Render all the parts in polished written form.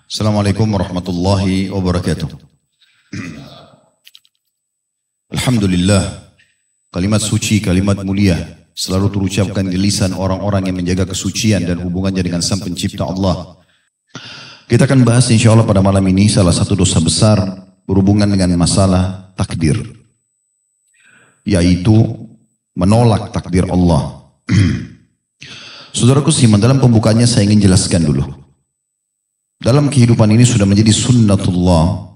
Assalamualaikum warahmatullahi wabarakatuh. Alhamdulillah, kalimat suci, kalimat mulia selalu terucapkan di lisan orang-orang yang menjaga kesucian dan hubungannya dengan Sang Pencipta Allah. Kita akan bahas insya Allah pada malam ini salah satu dosa besar berhubungan dengan masalah takdir, yaitu menolak takdir Allah. Saudaraku siman, dalam pembukanya saya ingin jelaskan dulu. Dalam kehidupan ini sudah menjadi sunnatullah.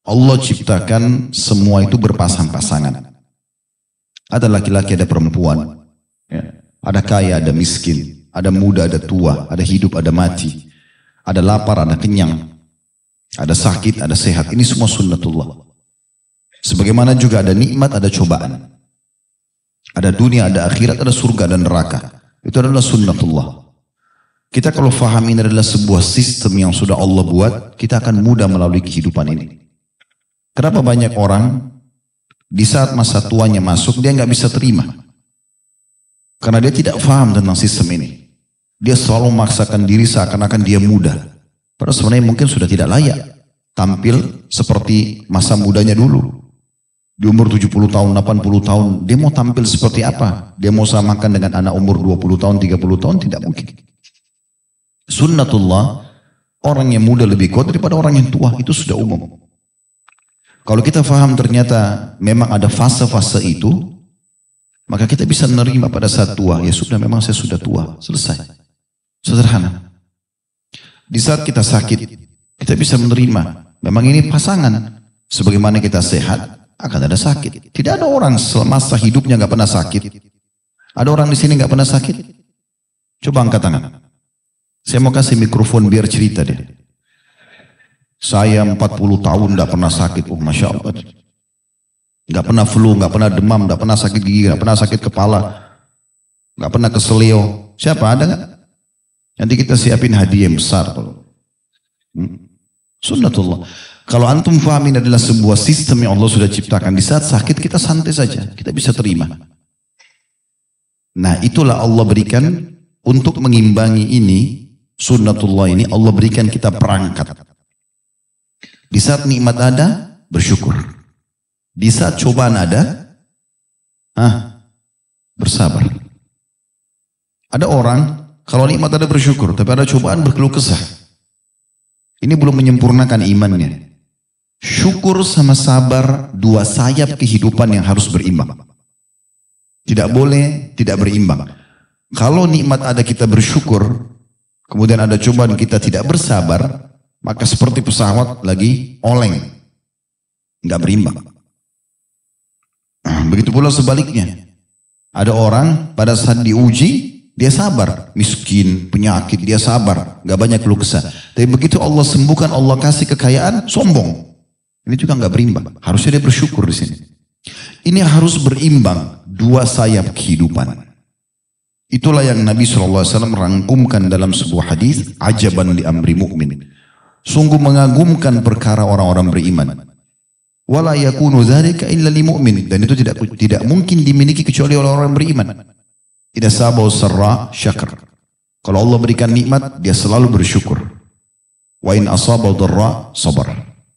Allah ciptakan semua itu berpasang-pasangan. Ada laki-laki, ada perempuan. Ada kaya, ada miskin. Ada muda, ada tua. Ada hidup, ada mati. Ada lapar, ada kenyang. Ada sakit, ada sehat. Ini semua sunnatullah. Sebagaimana juga ada nikmat, ada cobaan. Ada dunia, ada akhirat, ada surga dan neraka. Itu adalah sunnatullah. Kita kalau faham ini adalah sebuah sistem yang sudah Allah buat, kita akan mudah melalui kehidupan ini. Kenapa banyak orang di saat masa tuanya masuk, dia nggak bisa terima? Karena dia tidak faham tentang sistem ini. Dia selalu memaksakan diri seakan-akan dia muda. Padahal sebenarnya mungkin sudah tidak layak tampil seperti masa mudanya dulu. Di umur 70 tahun, 80 tahun, dia mau tampil seperti apa? Dia mau samakan dengan anak umur 20 tahun, 30 tahun? Tidak mungkin. Sunnatullah, orang yang muda lebih kuat daripada orang yang tua, itu sudah umum. Kalau kita faham ternyata memang ada fase-fase itu, maka kita bisa menerima pada saat tua, ya sudah memang saya sudah tua, selesai. Sederhana. Di saat kita sakit, kita bisa menerima, memang ini pasangan. Sebagaimana kita sehat, akan ada sakit. Tidak ada orang semasa hidupnya nggak pernah sakit. Ada orang di sini nggak pernah sakit? Coba angkat tangan. Saya mau kasih mikrofon biar cerita deh. Saya 40 tahun tidak pernah sakit. Oh Masya Allah. Nggak pernah flu, nggak pernah demam, nggak pernah sakit gigi, nggak pernah sakit kepala. Nggak pernah keselio. Siapa, ada nggak? Nanti kita siapin hadiah yang besar. Sunnatullah. Kalau antum faham ini adalah sebuah sistem yang Allah sudah ciptakan. Di saat sakit kita santai saja. Kita bisa terima. Nah itulah Allah berikan untuk mengimbangi ini. Sunnatullah ini Allah berikan kita perangkat. Di saat nikmat ada, bersyukur. Di saat cobaan ada, bersabar. Ada orang, kalau nikmat ada bersyukur, tapi ada cobaan berkeluh kesah. Ini belum menyempurnakan imannya. Syukur sama sabar, dua sayap kehidupan yang harus berimbang. Tidak boleh tidak berimbang. Kalau nikmat ada kita bersyukur, kemudian ada cobaan kita tidak bersabar, maka seperti pesawat lagi oleng, nggak berimbang. Begitu pula sebaliknya. Ada orang pada saat diuji, dia sabar, miskin, penyakit, dia sabar, nggak banyak keluh kesah. Tapi begitu Allah sembuhkan, Allah kasih kekayaan, sombong. Ini juga nggak berimbang. Harusnya dia bersyukur di sini. Ini harus berimbang, dua sayap kehidupan. Itulah yang Nabi SAW rangkumkan dalam sebuah hadis, ajaban li amri mu'min. Sungguh mengagumkan perkara orang-orang beriman. Wala yakunu dzalika illa li mu'min. Dan itu tidak mungkin dimiliki kecuali oleh orang beriman. Idza sabahu sarra syakar. Kalau Allah berikan nikmat, dia selalu bersyukur. Wa in asabahu dharra sabar.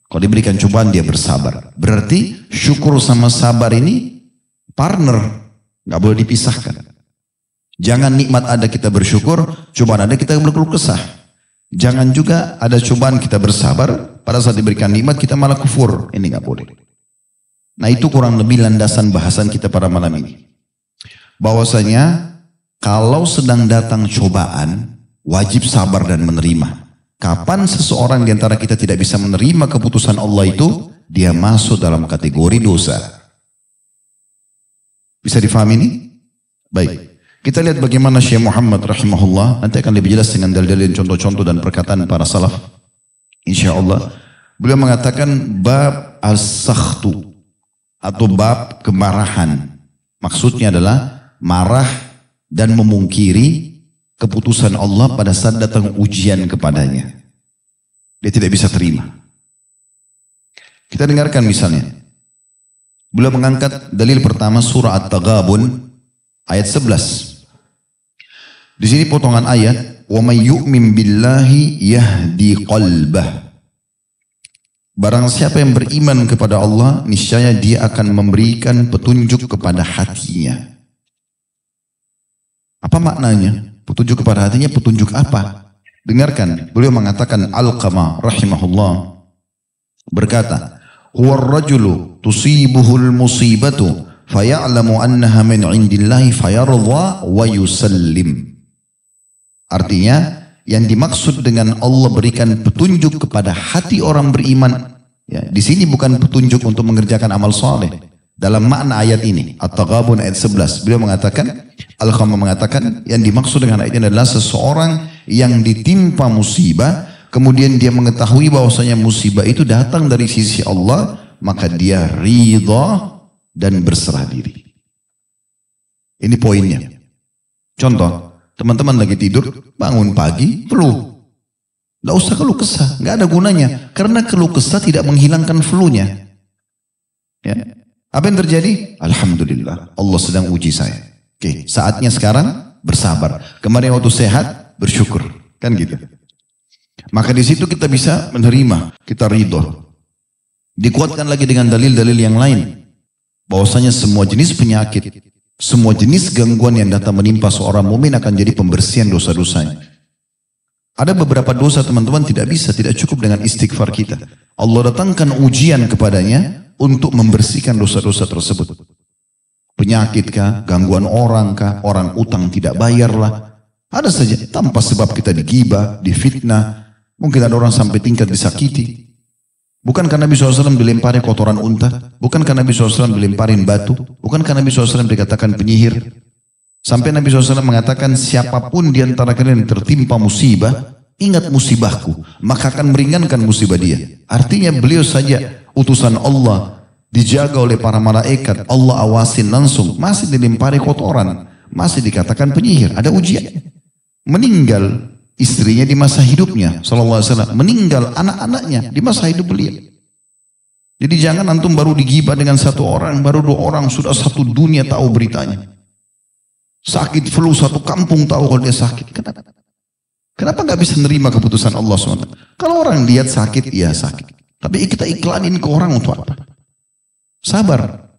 Kalau diberikan cobaan, dia bersabar. Berarti syukur sama sabar ini partner, nggak boleh dipisahkan. Jangan nikmat ada kita bersyukur, cobaan ada kita berkeluh kesah. Jangan juga ada cobaan kita bersabar, pada saat diberikan nikmat kita malah kufur. Ini nggak boleh. Nah itu kurang lebih landasan bahasan kita pada malam ini. Bahwasanya kalau sedang datang cobaan, wajib sabar dan menerima. Kapan seseorang di antara kita tidak bisa menerima keputusan Allah itu, dia masuk dalam kategori dosa. Bisa difahami ini? Baik. Kita lihat bagaimana Syekh Muhammad rahimahullah, nanti akan lebih jelas dengan dalil-dalil contoh-contoh dan perkataan para salaf. InsyaAllah. Beliau mengatakan bab as-sakhtu atau bab kemarahan. Maksudnya adalah marah dan memungkiri keputusan Allah pada saat datang ujian kepadanya. Dia tidak bisa terima. Kita dengarkan misalnya. Beliau mengangkat dalil pertama surah At-Taghabun ayat 11. Di sini potongan ayat wa may yu'min billahi yahdi qalbah. Barang siapa yang beriman kepada Allah, niscaya dia akan memberikan petunjuk kepada hatinya. Apa maknanya? Petunjuk kepada hatinya, petunjuk apa? Dengarkan, beliau mengatakan Alqamah rahimahullah berkata, huwa ar-rajulu tusibuhul musibatu faya'lamu annaha min indillahi fayarda wa yusallim. Artinya, yang dimaksud dengan Allah berikan petunjuk kepada hati orang beriman, ya, di sini bukan petunjuk untuk mengerjakan amal soleh. Dalam makna ayat ini, At-Taghabun ayat 11, beliau mengatakan, Al-Khamam mengatakan, yang dimaksud dengan ayat ini adalah seseorang yang ditimpa musibah, kemudian dia mengetahui bahwasanya musibah itu datang dari sisi Allah, maka dia ridha dan berserah diri. Ini poinnya. Contoh, teman-teman lagi tidur, bangun pagi, flu. Nggak usah keluh kesah, nggak ada gunanya. Karena keluh kesah tidak menghilangkan flu-nya. Ya. Apa yang terjadi? Alhamdulillah, Allah sedang uji saya. Oke, saatnya sekarang bersabar. Kemarin waktu sehat, bersyukur. Kan gitu. Maka di situ kita bisa menerima, kita ridho. Dikuatkan lagi dengan dalil-dalil yang lain. Bahwasanya semua jenis penyakit, semua jenis gangguan yang datang menimpa seorang mukmin akan jadi pembersihan dosa-dosanya. Ada beberapa dosa teman-teman tidak cukup dengan istighfar kita. Allah datangkan ujian kepadanya untuk membersihkan dosa-dosa tersebut. Penyakit kah, gangguan orang kah, orang utang tidak bayarlah. Ada saja tanpa sebab kita digibah, difitnah. Mungkin ada orang sampai tingkat disakiti. Bukankah Nabi SAW dilempari kotoran unta? Bukankah Nabi SAW dilemparin batu? Bukankah Nabi SAW dikatakan penyihir? Sampai Nabi SAW mengatakan, siapapun di antara kalian yang tertimpa musibah, ingat musibahku, maka akan meringankan musibah dia. Artinya beliau saja utusan Allah, dijaga oleh para malaikat, Allah awasin langsung, masih dilempari kotoran, masih dikatakan penyihir, ada ujian. Meninggal istrinya di masa hidupnya, SAW. Meninggal anak-anaknya di masa hidup beliau. Jadi jangan antum baru digibah dengan satu orang, baru dua orang, sudah satu dunia tahu beritanya. Sakit flu, satu kampung tahu kalau dia sakit. Kenapa nggak bisa nerima keputusan Allah SWT? Kalau orang lihat sakit, ya sakit. Tapi kita iklanin ke orang untuk apa? Sabar.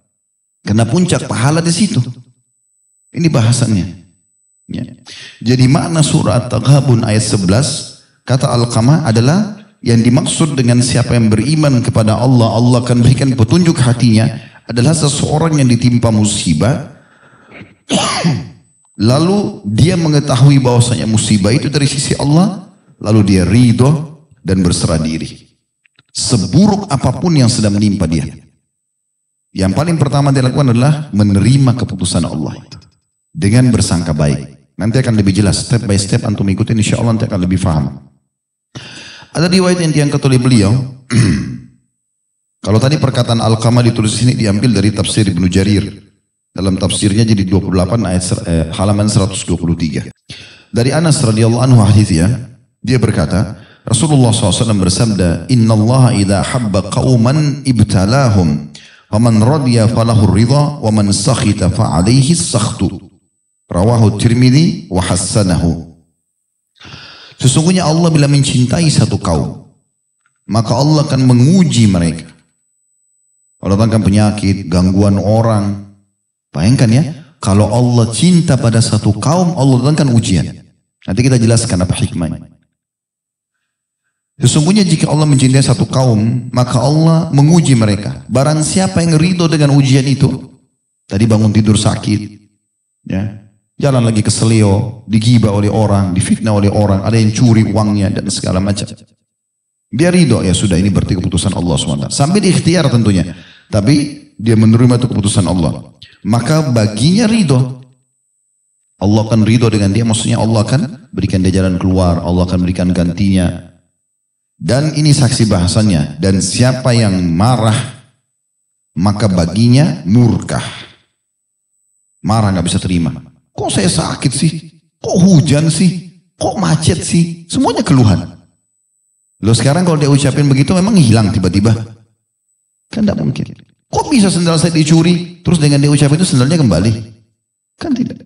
Karena puncak pahala di situ. Ini bahasannya. Ya. Jadi makna surah At-Taghabun ayat 11 kata Al-Qamah adalah yang dimaksud dengan siapa yang beriman kepada Allah, Allah akan berikan petunjuk hatinya adalah seseorang yang ditimpa musibah lalu dia mengetahui bahwasanya musibah itu dari sisi Allah, lalu dia ridho dan berserah diri seburuk apapun yang sedang menimpa dia. Yang paling pertama dia lakukan adalah menerima keputusan Allah itu dengan bersangka baik. Nanti akan lebih jelas, step by step antum ikutin, insya Allah nanti akan lebih paham. Ada riwayat yang diangkat oleh beliau. Kalau tadi perkataan Al-Qamah ditulis sini diambil dari tafsir Ibnu Jarir. Dalam tafsirnya jadi 28 ayat halaman 123. Dari Anas radhiyallahu anhu haditsnya, dia berkata, Rasulullah SAW bersabda, Inna Allah idha habba qawman ibtalahum, faman radiyya falahu ridha, wa man sakhita fa'alaihi sakhtu. Rawahu Tirmidzi wa hassanahu. Sesungguhnya Allah bila mencintai satu kaum, maka Allah akan menguji mereka. Allah datangkan penyakit, gangguan orang. Bayangkan ya, kalau Allah cinta pada satu kaum, Allah datangkan ujian. Nanti kita jelaskan apa hikmahnya. Sesungguhnya jika Allah mencintai satu kaum, maka Allah menguji mereka. Barang siapa yang ridho dengan ujian itu, tadi bangun tidur sakit, ya. Jalan lagi ke seleo, digibah oleh orang, difitnah oleh orang, ada yang curi uangnya dan segala macam. Dia ridho, ya sudah ini berarti keputusan Allah SWT. Sampai di ikhtiar tentunya. Tapi dia menerima itu keputusan Allah. Maka baginya ridho. Allah akan ridho dengan dia, maksudnya Allah akan berikan dia jalan keluar, Allah akan berikan gantinya. Dan ini saksi bahasannya. Dan siapa yang marah, maka baginya murkah. Marah gak bisa terima. Kok saya sakit sih? Kok hujan sih? Kok macet sih? Semuanya keluhan. Loh sekarang kalau dia ucapin begitu memang hilang tiba-tiba? Kan tidak mungkin. Kok bisa sendal saya dicuri? Terus dengan dia ucapin itu sendalnya kembali? Kan tidak.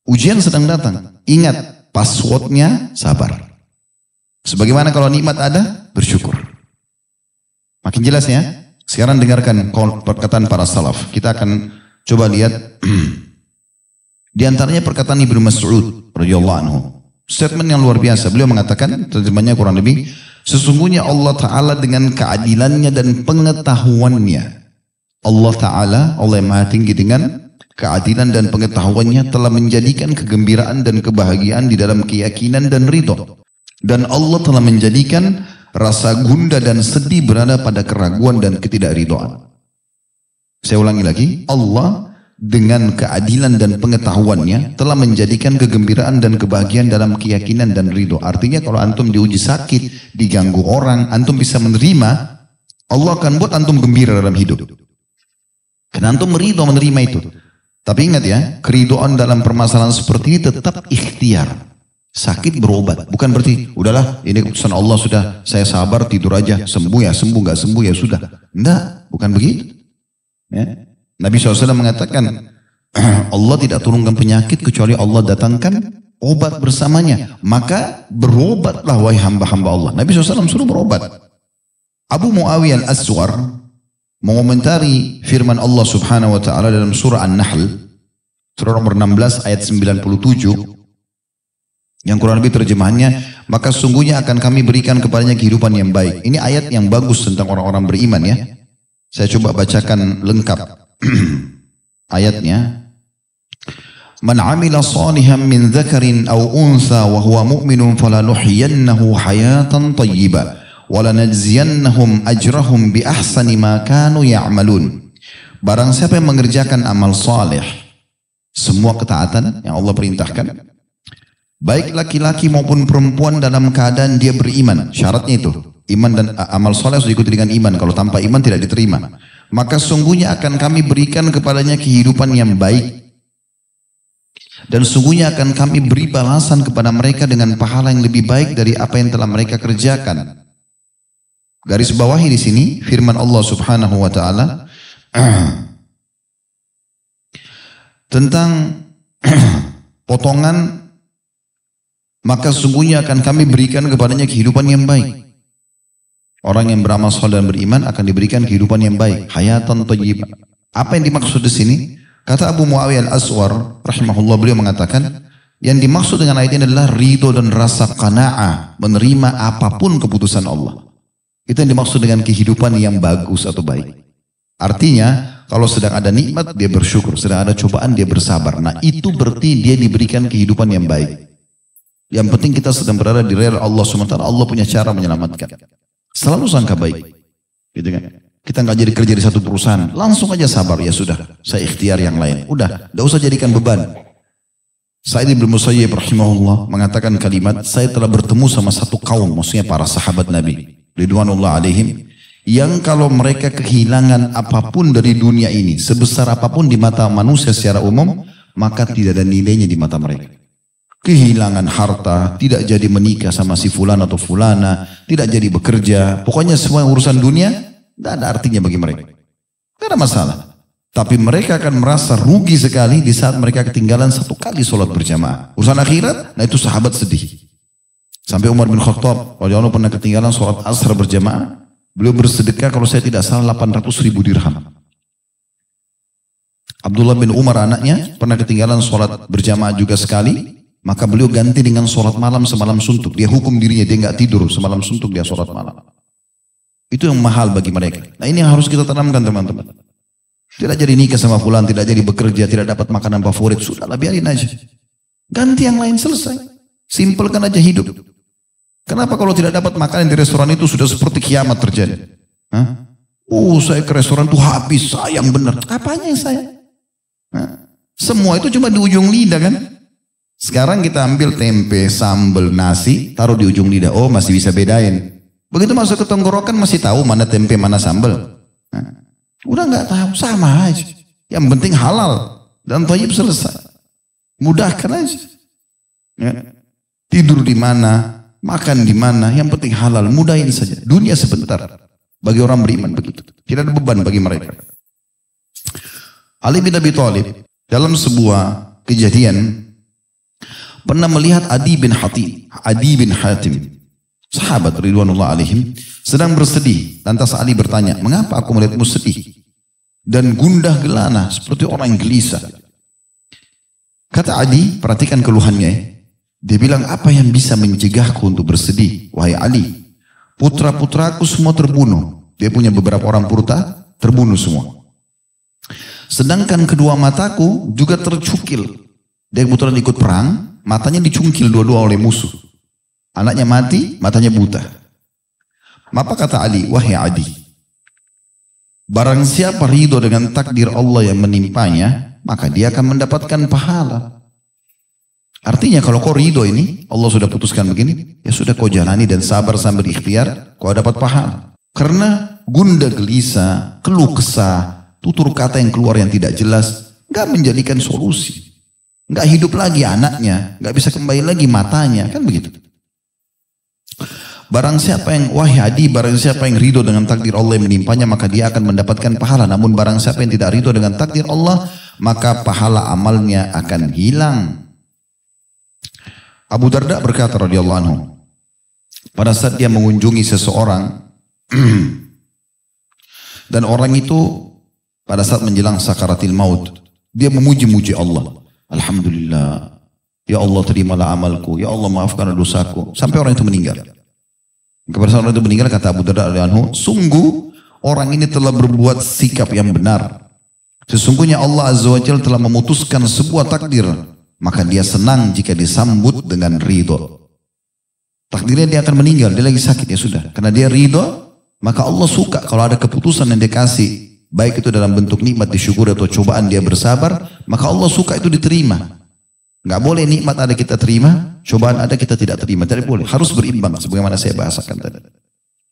Ujian sedang datang. Ingat, Passwordnya sabar. Sebagaimana kalau nikmat ada, bersyukur. Makin jelas ya. Sekarang dengarkan perkataan para salaf. Kita akan coba lihat di antaranya perkataan Ibnu Mas'ud radhiyallahu anhu. Statement yang luar biasa. Beliau mengatakan, terjemahnya kurang lebih, sesungguhnya Allah Ta'ala dengan keadilannya dan pengetahuannya. Allah Ta'ala, Allah yang maha tinggi dengan keadilan dan pengetahuannya telah menjadikan kegembiraan dan kebahagiaan di dalam keyakinan dan ridho. Dan Allah telah menjadikan rasa gundah dan sedih berada pada keraguan dan ketidakridhoan. Saya ulangi lagi, Allah dengan keadilan dan pengetahuannya telah menjadikan kegembiraan dan kebahagiaan dalam keyakinan dan ridho. Artinya kalau antum diuji sakit, diganggu orang, antum bisa menerima, Allah akan buat antum gembira dalam hidup. Karena antum ridho menerima itu. Tapi ingat ya, keridhaan dalam permasalahan seperti ini tetap ikhtiar. Sakit berobat, bukan berarti udahlah ini keputusan Allah sudah, saya sabar tidur aja, sembuh ya sembuh, nggak sembuh ya sudah. Enggak, bukan begitu. Ya. Nabi SAW mengatakan Allah tidak turunkan penyakit kecuali Allah datangkan obat bersamanya. Maka berobatlah wahai hamba-hamba Allah. Nabi SAW suruh berobat. Abu Muawiyah al-Aswar mengomentari firman Allah Subhanahu wa taala dalam surah An-Nahl surah nomor 16 ayat 97 yang kurang lebih terjemahannya, maka sesungguhnya akan kami berikan kepadanya kehidupan yang baik. Ini ayat yang bagus tentang orang-orang beriman ya. Saya coba bacakan lengkap ayatnya. Man 'amila shalihan min dzakarin aw untha wa huwa mu'minun falanuhyiyannahu hayatan thayyibah walanajziyannahum ajrahum bi ahsani ma kanu ya'malun. Barang siapa yang mengerjakan amal saleh, semua ketaatan yang Allah perintahkan, baik laki-laki maupun perempuan dalam keadaan dia beriman. Syaratnya itu, iman dan amal saleh harus diikuti dengan iman. Kalau tanpa iman tidak diterima. Maka sungguhnya akan kami berikan kepadanya kehidupan yang baik. Dan sungguhnya akan kami beri balasan kepada mereka dengan pahala yang lebih baik dari apa yang telah mereka kerjakan. Garis bawahi di sini firman Allah Subhanahu wa taala tentang potongan, maka sungguhnya akan kami berikan kepadanya kehidupan yang baik. Orang yang beramal saleh dan beriman akan diberikan kehidupan yang baik, hayatan thayyibah. Apa yang dimaksud di sini? Kata Abu Muawiyah al-Aswar rahimahullah, beliau mengatakan yang dimaksud dengan ayat ini adalah ridho dan rasa qanaah, menerima apapun keputusan Allah. Itu yang dimaksud dengan kehidupan yang bagus atau baik. Artinya, kalau sedang ada nikmat, dia bersyukur. Sedang ada cobaan, dia bersabar. Nah, itu berarti dia diberikan kehidupan yang baik. Yang penting kita sedang berada di rel Allah SWT. Allah punya cara menyelamatkan. Selalu sangka baik. Gitu kan? Kita nggak jadi kerja di satu perusahaan. Langsung aja sabar. Ya sudah, saya ikhtiar yang lain. Udah, nggak usah jadikan beban. Sa'id bin Musayyib rahimahullah mengatakan kalimat, saya telah bertemu sama satu kaum, maksudnya para sahabat Nabi ridwanullah alaihim, yang kalau mereka kehilangan apapun dari dunia ini, sebesar apapun di mata manusia secara umum, maka tidak ada nilainya di mata mereka. Kehilangan harta, tidak jadi menikah sama si fulan atau fulana, tidak jadi bekerja, pokoknya semua urusan dunia tidak ada artinya bagi mereka. Tidak ada masalah. Tapi mereka akan merasa rugi sekali di saat mereka ketinggalan satu kali sholat berjamaah. Urusan akhirat, nah itu sahabat sedih. Sampai Umar bin Khattab, radhiyallahu anhu pernah ketinggalan sholat asar berjamaah. Beliau bersedekah kalau saya tidak salah 800.000 dirham. Abdullah bin Umar anaknya pernah ketinggalan sholat berjamaah juga sekali. Maka beliau ganti dengan sholat malam semalam suntuk. Dia hukum dirinya, dia nggak tidur semalam suntuk, dia sholat malam. Itu yang mahal bagi mereka. Nah ini yang harus kita tanamkan teman-teman. Tidak jadi nikah sama fulan, tidak jadi bekerja, tidak dapat makanan favorit. Sudahlah biarin aja. Ganti yang lain, selesai. Simpelkan aja hidup. Kenapa kalau tidak dapat makanan di restoran itu sudah seperti kiamat terjadi? Hah? Saya ke restoran tuh habis, sayang bener. Apanya yang sayang? Semua itu cuma di ujung lidah kan? Sekarang kita ambil tempe, sambal, nasi, taruh di ujung lidah. Oh masih bisa bedain. Begitu masuk ke tenggorokan masih tahu mana tempe, mana sambal. Udah nggak tahu, sama aja. Yang penting halal dan thayyib, selesai. Mudahkan aja. Ya. Tidur di mana? Makan di mana, yang penting halal, mudahin saja. Dunia sebentar. Bagi orang beriman begitu. Tidak ada beban bagi mereka. Ali bin Abi Thalib dalam sebuah kejadian pernah melihat Adi bin Hatim, sahabat ridwanullah alaihim, sedang bersedih. Lantas Ali bertanya, mengapa aku melihatmu sedih dan gundah gelana seperti orang yang gelisah? Kata Adi, perhatikan keluhannya. Dia bilang, apa yang bisa mencegahku untuk bersedih? Wahai Ali, putra-putraku semua terbunuh. Dia punya beberapa orang putra, terbunuh semua. Sedangkan kedua mataku juga tercukil. Dia kebetulan ikut perang, matanya dicungkil dua-dua oleh musuh. Anaknya mati, matanya buta. Maka kata Ali, wahai Adi, barang siapa ridho dengan takdir Allah yang menimpanya, maka dia akan mendapatkan pahala. Artinya kalau kau ridho ini, Allah sudah putuskan begini, ya sudah kau jalani dan sabar sambil ikhtiar, kau dapat pahala. Karena gundah gelisah, keluh kesah, tutur kata yang keluar yang tidak jelas, gak menjadikan solusi. Gak hidup lagi anaknya, gak bisa kembali lagi matanya, kan begitu. Barang siapa yang, wahai Adi, barang siapa yang ridho dengan takdir Allah yang menimpanya, maka dia akan mendapatkan pahala. Namun barang siapa yang tidak ridho dengan takdir Allah, maka pahala amalnya akan hilang. Abu Darda berkata radhiyallahu anhu, pada saat dia mengunjungi seseorang, dan orang itu pada saat menjelang sakaratil maut, dia memuji-muji Allah. Alhamdulillah, ya Allah terimalah amalku, ya Allah maafkan dosaku. Sampai orang itu meninggal. Kepada saat orang itu meninggal, kata Abu Darda radhiyallahu anhu, sungguh orang ini telah berbuat sikap yang benar. Sesungguhnya Allah Azza wa Jalla telah memutuskan sebuah takdir, maka dia senang jika disambut dengan ridho. Takdirnya dia akan meninggal, dia lagi sakit, ya sudah. Karena dia ridho, maka Allah suka kalau ada keputusan yang dia kasih, baik itu dalam bentuk nikmat disyukuri atau cobaan dia bersabar, maka Allah suka itu diterima. Nggak boleh nikmat ada kita terima, cobaan ada kita tidak terima. Tidak boleh, harus berimbang sebagaimana saya bahasakan tadi.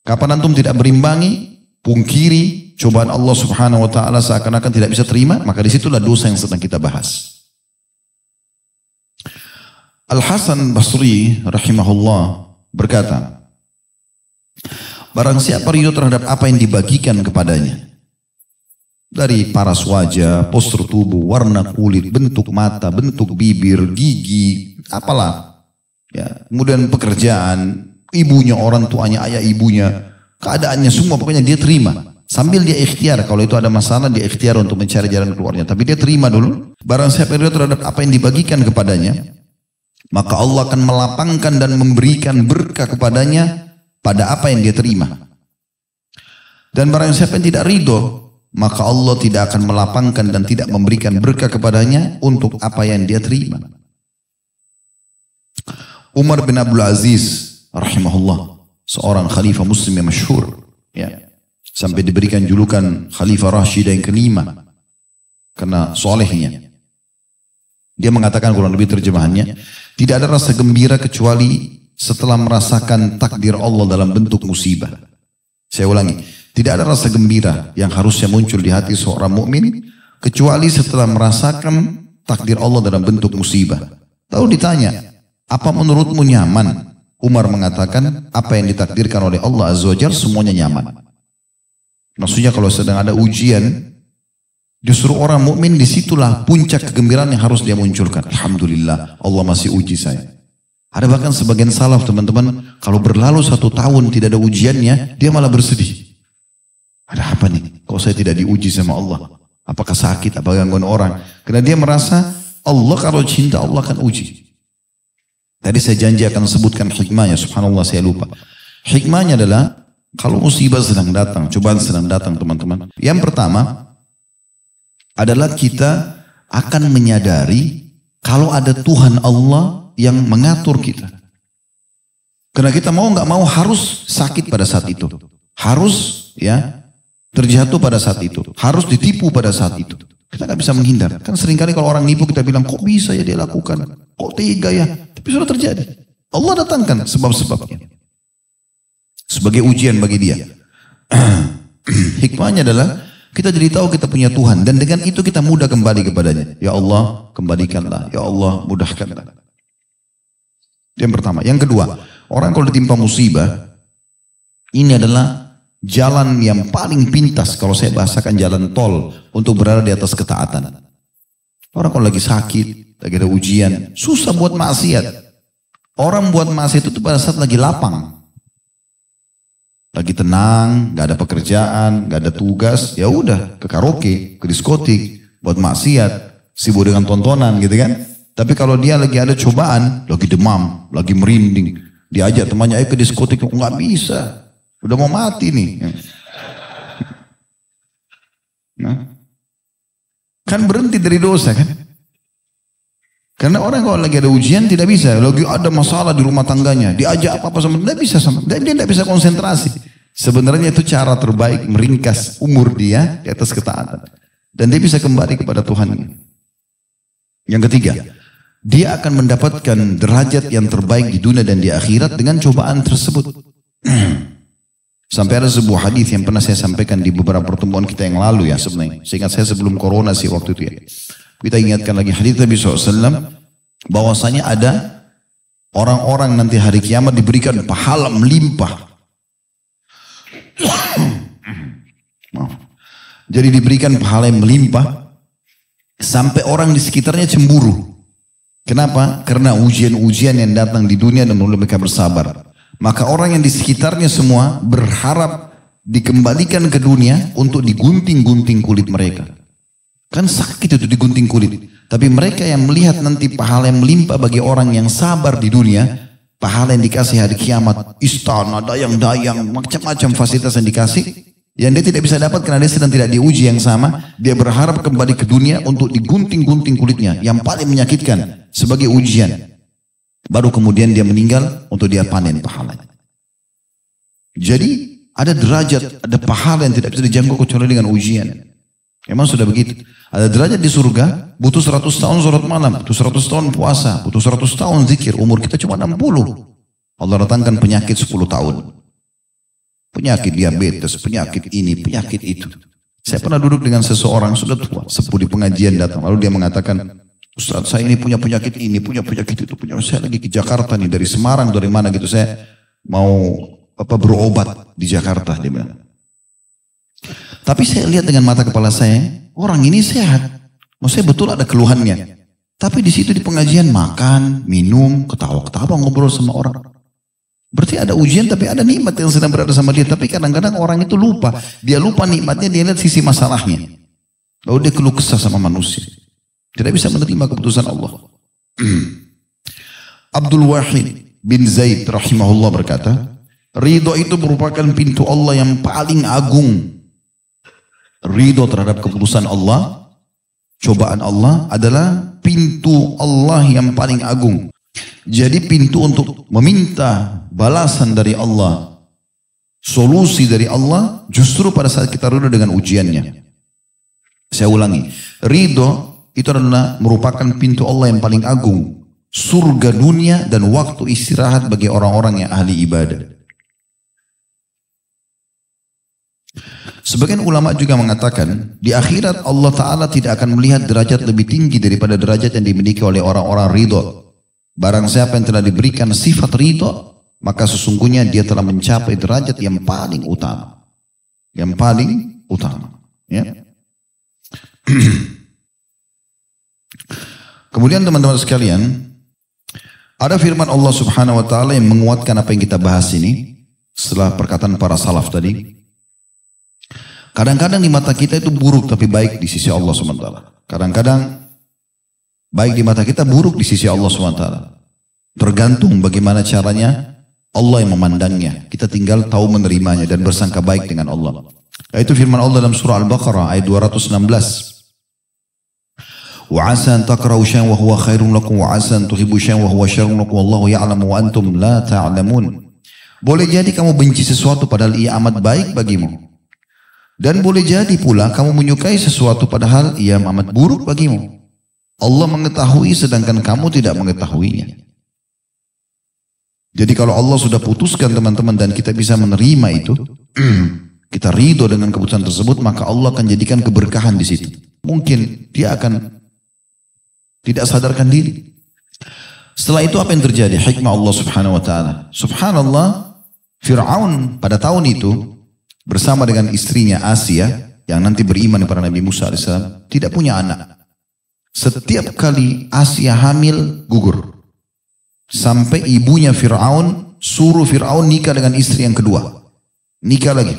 Kapan antum tidak berimbangi, pungkiri cobaan Allah Subhanahu wa taala seakan-akan tidak bisa terima, maka disitulah dosa yang sedang kita bahas. Al-Hasan Basri rahimahullah berkata, barang siapa ridho terhadap apa yang dibagikan kepadanya, dari paras wajah, postur tubuh, warna kulit, bentuk mata, bentuk bibir, gigi, apalah, ya, kemudian pekerjaan, ibunya, orang tuanya, ayah ibunya, keadaannya semua pokoknya dia terima. Sambil dia ikhtiar, kalau itu ada masalah dia ikhtiar untuk mencari jalan keluarnya. Tapi dia terima dulu. Barang siapa ridho terhadap apa yang dibagikan kepadanya, maka Allah akan melapangkan dan memberikan berkah kepadanya pada apa yang dia terima. Dan barang siapa yang tidak ridho, maka Allah tidak akan melapangkan dan tidak memberikan berkah kepadanya untuk apa yang dia terima. Umar bin Abdul Aziz rahimahullah, seorang khalifah muslim yang masyhur, ya, sampai diberikan julukan Khalifah Rashidah yang kelima karena solehnya. Dia mengatakan, kurang lebih terjemahannya, tidak ada rasa gembira kecuali setelah merasakan takdir Allah dalam bentuk musibah. Saya ulangi, tidak ada rasa gembira yang harusnya muncul di hati seorang mukmin kecuali setelah merasakan takdir Allah dalam bentuk musibah. Lalu ditanya, apa menurutmu nyaman? Umar mengatakan, apa yang ditakdirkan oleh Allah Azza wa Jalla semuanya nyaman. Maksudnya kalau sedang ada ujian, justru orang mukmin disitulah puncak kegembiraan yang harus dia munculkan. Alhamdulillah, Allah masih uji saya. Ada bahkan sebagian salaf teman-teman, kalau berlalu 1 tahun tidak ada ujiannya, dia malah bersedih. Ada apa nih? Kok saya tidak diuji sama Allah? Apakah sakit? Apa gangguan orang? Karena dia merasa Allah kalau cinta Allah akan uji. Tadi saya janji akan sebutkan hikmahnya, subhanallah saya lupa. Hikmahnya adalah kalau musibah sedang datang, cobaan sedang datang teman-teman. Yang pertama adalah kita akan menyadari kalau ada Tuhan Allah yang mengatur kita. Karena kita mau nggak mau harus sakit pada saat itu. Harus ya terjatuh pada saat itu. Harus ditipu pada saat itu. Kita nggak bisa menghindar. Kan seringkali kalau orang nipu kita bilang, kok bisa ya dia lakukan? Kok tega ya? Tapi sudah terjadi. Allah datangkan sebab-sebabnya. Sebagai ujian bagi dia. Hikmahnya adalah kita jadi tahu kita punya Tuhan. Dan dengan itu kita mudah kembali kepadanya. Ya Allah kembalikanlah. Ya Allah mudahkanlah. Yang pertama. Yang kedua. Orang kalau ditimpa musibah. Ini adalah jalan yang paling pintas. Kalau saya bahasakan jalan tol. Untuk berada di atas ketaatan. Orang kalau lagi sakit. lagi ada ujian, susah buat maksiat. Orang buat maksiat itu pada saat lagi lapang. Lagi tenang, gak ada pekerjaan, gak ada tugas, ya udah ke karaoke, ke diskotik, buat maksiat, sibuk dengan tontonan gitu kan. Tapi kalau dia lagi ada cobaan, lagi demam, lagi merinding, diajak temannya ayo ke diskotik, nggak bisa, udah mau mati nih. Nah, kan berhenti dari dosa kan? Karena orang kalau lagi ada ujian tidak bisa, lagi ada masalah di rumah tangganya, diajak apa-apa sama dia bisa sama, dia tidak bisa konsentrasi. Sebenarnya itu cara terbaik meringkas umur dia di atas ketaatan, dan dia bisa kembali kepada Tuhan. Yang ketiga, dia akan mendapatkan derajat yang terbaik di dunia dan di akhirat dengan cobaan tersebut. Sampai ada sebuah hadis yang pernah saya sampaikan di beberapa pertemuan kita yang lalu ya sebenarnya. Seingat saya sebelum corona sih waktu itu ya. Kita ingatkan lagi hadis Nabi SAW bahwasanya ada orang-orang nanti hari kiamat diberikan pahala melimpah. Jadi diberikan pahala yang melimpah sampai orang di sekitarnya cemburu. Kenapa? Karena ujian-ujian yang datang di dunia dan mulai mereka bersabar. Maka orang yang di sekitarnya semua berharap dikembalikan ke dunia untuk digunting-gunting kulit mereka. Kan sakit itu digunting kulit. Tapi mereka yang melihat nanti pahala yang melimpah bagi orang yang sabar di dunia, pahala yang dikasih hari kiamat, istana, dayang-dayang, macam-macam fasilitas yang dikasih, yang dia tidak bisa dapat karena dia sedang tidak diuji yang sama, dia berharap kembali ke dunia untuk digunting-gunting kulitnya, yang paling menyakitkan sebagai ujian. Baru kemudian dia meninggal untuk dia panen pahalanya. Jadi ada derajat, ada pahala yang tidak bisa dijangkau kecuali dengan ujian. Memang sudah begitu. Ada derajat di surga, butuh 100 tahun sholat malam, butuh 100 tahun puasa, butuh 100 tahun zikir. Umur kita cuma 60. Allah datangkan penyakit 10 tahun. Penyakit diabetes, penyakit ini, penyakit itu. Saya pernah duduk dengan seseorang, sudah tua, sepuh di pengajian datang. Lalu dia mengatakan, Ustaz saya ini punya penyakit ini, punya penyakit itu, punya. Saya lagi ke Jakarta nih, dari Semarang, dari mana gitu. Saya mau berobat di Jakarta, dia bilang. Tapi saya lihat dengan mata kepala saya, orang ini sehat. Maksudnya betul ada keluhannya. Tapi di situ di pengajian makan, minum, ketawa-ketawa ngobrol sama orang. Berarti ada ujian tapi ada nikmat yang sedang berada sama dia. Tapi kadang-kadang orang itu lupa. Dia lupa nikmatnya, dia lihat sisi masalahnya. Lalu dia keluh kesah sama manusia. Tidak bisa menerima keputusan Allah. Abdul Wahid bin Zaid rahimahullah berkata, ridho itu merupakan pintu Allah yang paling agung. Ridho terhadap keputusan Allah, cobaan Allah adalah pintu Allah yang paling agung. Jadi pintu untuk meminta balasan dari Allah, solusi dari Allah, justru pada saat kita ridho dengan ujiannya. Saya ulangi, ridho itu adalah merupakan pintu Allah yang paling agung. Surga dunia dan waktu istirahat bagi orang-orang yang ahli ibadah. Sebagian ulama juga mengatakan, di akhirat Allah Ta'ala tidak akan melihat derajat lebih tinggi daripada derajat yang dimiliki oleh orang-orang ridho. Barang siapa yang telah diberikan sifat ridho, maka sesungguhnya dia telah mencapai derajat yang paling utama. Yang paling utama. Ya. Kemudian teman-teman sekalian, ada firman Allah Subhanahu Wa Ta'ala yang menguatkan apa yang kita bahas ini, setelah perkataan para salaf tadi. Kadang-kadang di mata kita itu buruk tapi baik di sisi Allah SWT. Kadang-kadang baik di mata kita, buruk di sisi Allah SWT. Tergantung bagaimana caranya Allah yang memandangnya. Kita tinggal tahu menerimanya dan bersangka baik dengan Allah. Itu firman Allah dalam surah Al-Baqarah ayat 216. Wa 'asa an takrahu syai'an wa huwa khairun lakum wa 'asa an tuhibbu syai'an wa huwa syarrun lakum wallahu ya'lamu wa antum la ta'lamun. Boleh jadi kamu benci sesuatu padahal ia amat baik bagimu. Dan boleh jadi pula kamu menyukai sesuatu padahal ia amat buruk bagimu. Allah mengetahui sedangkan kamu tidak mengetahuinya. Jadi kalau Allah sudah putuskan teman-teman dan kita bisa menerima itu, kita ridho dengan keputusan tersebut, maka Allah akan jadikan keberkahan di situ. Mungkin dia akan tidak sadarkan diri. Setelah itu apa yang terjadi? Hikmah Allah Subhanahu Wa Taala. Subhanallah, Fir'aun pada tahun itu bersama dengan istrinya Asia yang nanti beriman kepada Nabi Musa AS tidak punya anak. Setiap kali Asia hamil, gugur. Sampai ibunya Fir'aun suruh Fir'aun nikah dengan istri yang kedua. Nikah lagi.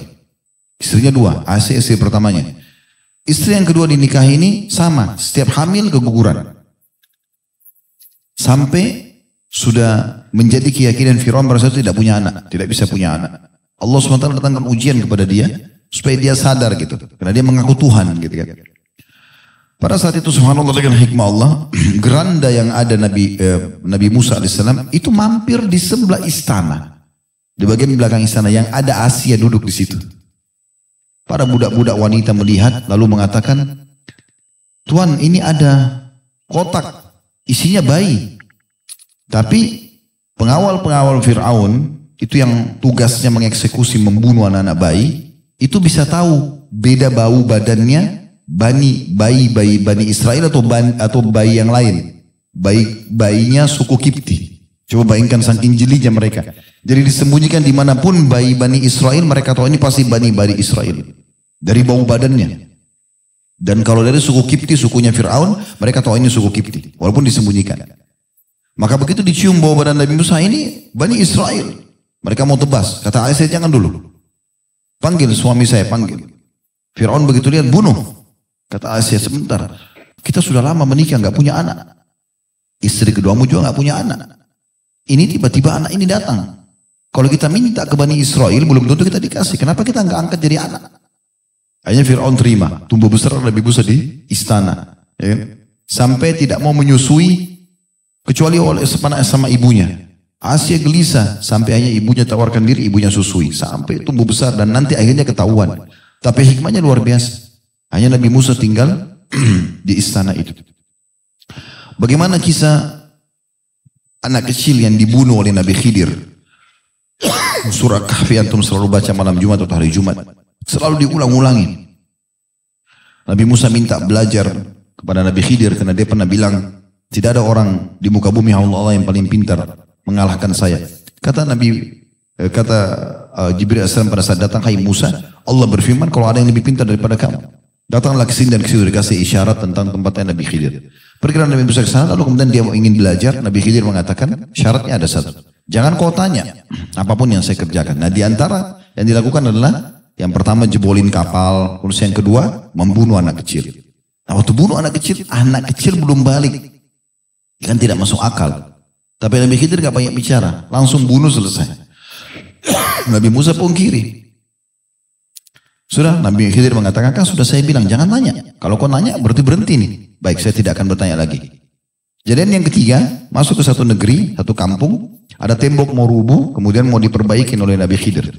Istrinya dua, Asia istri pertamanya. Istri yang kedua dinikahi ini sama, setiap hamil keguguran. Sampai sudah menjadi keyakinan Fir'aun pada saat itu tidak punya anak, tidak bisa punya anak. Allah SWT datangkan ujian kepada dia supaya dia sadar gitu, karena dia mengaku Tuhan gitu kan. Pada saat itu subhanallah dengan hikmah Allah, geranda yang ada Nabi Musa alaihissalam itu mampir di sebelah istana. Di bagian belakang istana yang ada Asia duduk di situ. Para budak-budak wanita melihat lalu mengatakan, "Tuan, ini ada kotak isinya bayi." Tapi pengawal-pengawal Fir'aun itu yang tugasnya mengeksekusi membunuh anak-anak bayi, itu bisa tahu beda bau badannya bayi Bani Israel atau bayi yang lain. Bayinya suku Kipti. Coba bayangkan saking jelinya mereka. Jadi disembunyikan dimanapun bayi Bani Israel, mereka tahu ini pasti Bani Israel. Dari bau badannya. Dan kalau dari suku Kipti, sukunya Fir'aun, mereka tahu ini suku Kipti. Walaupun disembunyikan. Maka begitu dicium bau badan Nabi Musa, ini Bani Israel. Mereka mau tebas. Kata Aisyah, jangan dulu. Panggil suami saya, panggil. Fir'aun begitu lihat, bunuh. Kata Asia, sebentar, kita sudah lama menikah, nggak punya anak. Istri keduamu juga nggak punya anak. Ini tiba-tiba anak ini datang. Kalau kita minta ke Bani Israel, belum tentu kita dikasih. Kenapa kita nggak angkat jadi anak? Akhirnya Fir'aun terima. Tumbuh besar lebih besar di istana. Ya. Sampai tidak mau menyusui, kecuali oleh sama ibunya. Asia gelisah, sampai hanya ibunya tawarkan diri, ibunya susui. Sampai tumbuh besar dan nanti akhirnya ketahuan. Tapi hikmahnya luar biasa. Hanya Nabi Musa tinggal di istana itu. Bagaimana kisah anak kecil yang dibunuh oleh Nabi Khidir? Surah Kahfi antum selalu baca malam Jumat atau hari Jumat. Selalu diulang-ulangin. Nabi Musa minta belajar kepada Nabi Khidir karena dia pernah bilang, tidak ada orang di muka bumi Allah yang paling pintar mengalahkan saya. Kata Jibril AS pada saat datang, hai Musa, Allah berfirman kalau ada yang lebih pintar daripada kamu. Datanglah ke sini dan kesitu dikasih isyarat tentang tempatnya Nabi Khidir. Pergilah Nabi Musa ke sana, lalu kemudian dia ingin belajar. Nabi Khidir mengatakan syaratnya ada satu. Jangan kau tanya apapun yang saya kerjakan. Nah di antara yang dilakukan adalah yang pertama jebolin kapal, terus yang kedua membunuh anak kecil. Nah waktu bunuh anak kecil belum balik. Kan tidak masuk akal. Tapi Nabi Khidir gak banyak bicara, langsung bunuh selesai. Nabi Musa pungkiri. Sudah Nabi Khidir mengatakan, kan sudah saya bilang jangan tanya. Kalau kau nanya berhenti nih. Baik, saya tidak akan bertanya lagi. Kejadian yang ketiga, masuk ke satu negeri, satu kampung, ada tembok mau rubuh, kemudian mau diperbaikin oleh Nabi Khidir.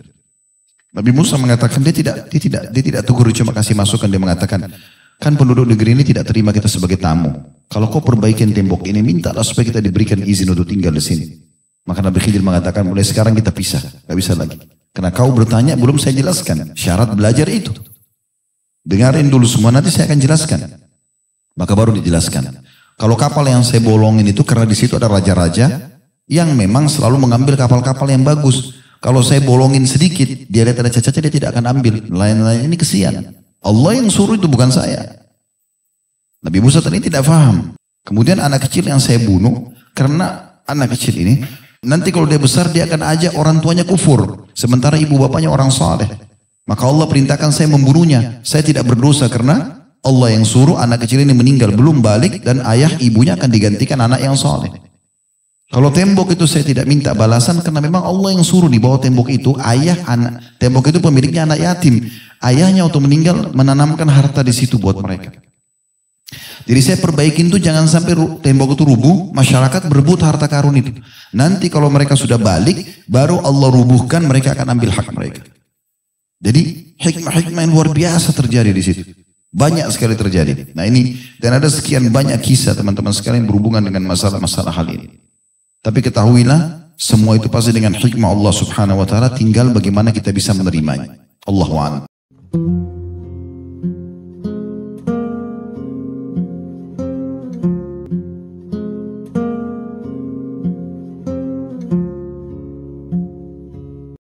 Nabi Musa mengatakan dia tidak tegur, cuma kasih masukan. Dia mengatakan, kan penduduk negeri ini tidak terima kita sebagai tamu. Kalau kau perbaikin tembok ini, mintalah supaya kita diberikan izin untuk tinggal di sini. Maka Nabi Khidir mengatakan, mulai sekarang kita pisah, gak bisa lagi. Karena kau bertanya, belum saya jelaskan. Syarat belajar itu. Dengarin dulu semua, nanti saya akan jelaskan. Maka baru dijelaskan. Kalau kapal yang saya bolongin itu, karena di situ ada raja-raja yang memang selalu mengambil kapal-kapal yang bagus. Kalau saya bolongin sedikit, dia lihat ada cacatnya, dia tidak akan ambil. Lain-lain ini kesian. Allah yang suruh itu, bukan saya. Nabi Musa tadi tidak paham. Kemudian anak kecil yang saya bunuh, karena anak kecil ini, nanti kalau dia besar, dia akan ajak orang tuanya kufur. Sementara ibu bapaknya orang saleh. Maka Allah perintahkan saya membunuhnya. Saya tidak berdosa karena Allah yang suruh anak kecil ini meninggal, belum balik, dan ayah ibunya akan digantikan anak yang saleh. Kalau tembok itu saya tidak minta balasan karena memang Allah yang suruh di bawah tembok itu, tembok itu pemiliknya anak yatim. Ayahnya waktu meninggal menanamkan harta di situ buat mereka. Jadi saya perbaikin tuh jangan sampai tembok itu rubuh, masyarakat berebut harta karun itu. Nanti kalau mereka sudah balik, baru Allah rubuhkan, mereka akan ambil hak mereka. Jadi hikmah-hikmah yang luar biasa terjadi di situ. Banyak sekali terjadi. Nah ini, dan ada sekian banyak kisah teman-teman sekalian berhubungan dengan masalah-masalah hal ini. Tapi ketahuilah, semua itu pasti dengan hikmah Allah subhanahu wa ta'ala, tinggal bagaimana kita bisa menerimanya. Allahu a'lam.